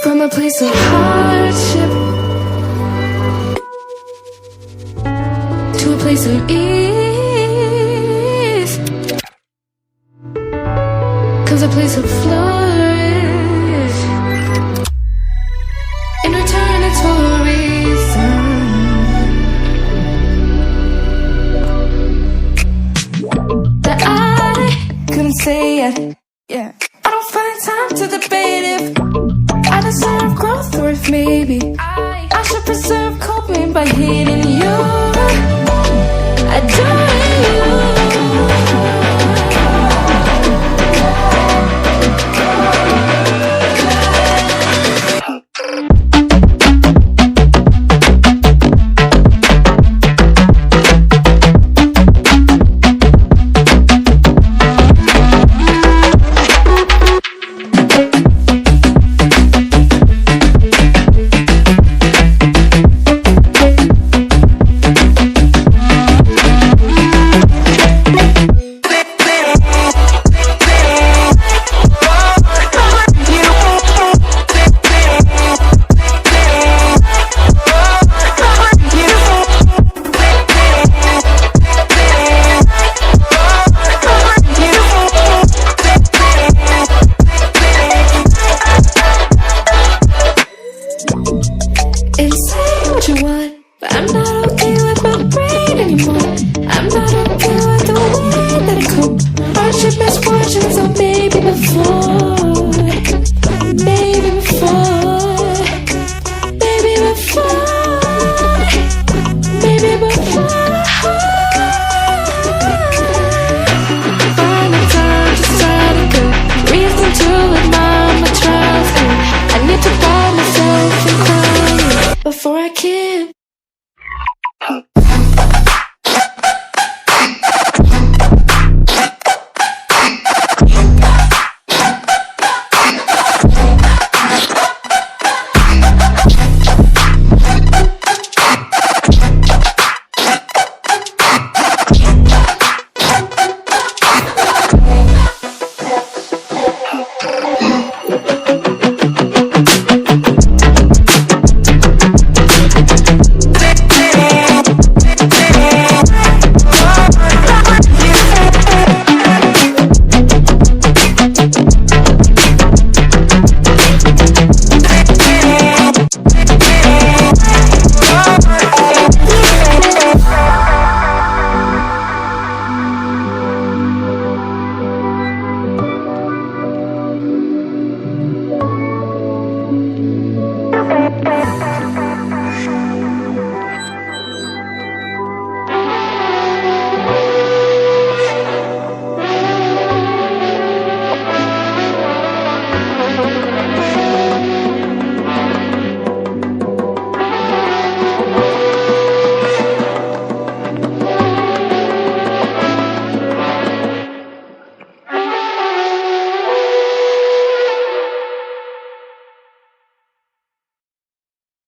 From a place of hardship to a place of ease comes a place of flourish. In return, it's for a reason. That I couldn't say it. Yeah, I don't find time to debate if I deserve growth or if maybe I should preserve coping by hating you. I do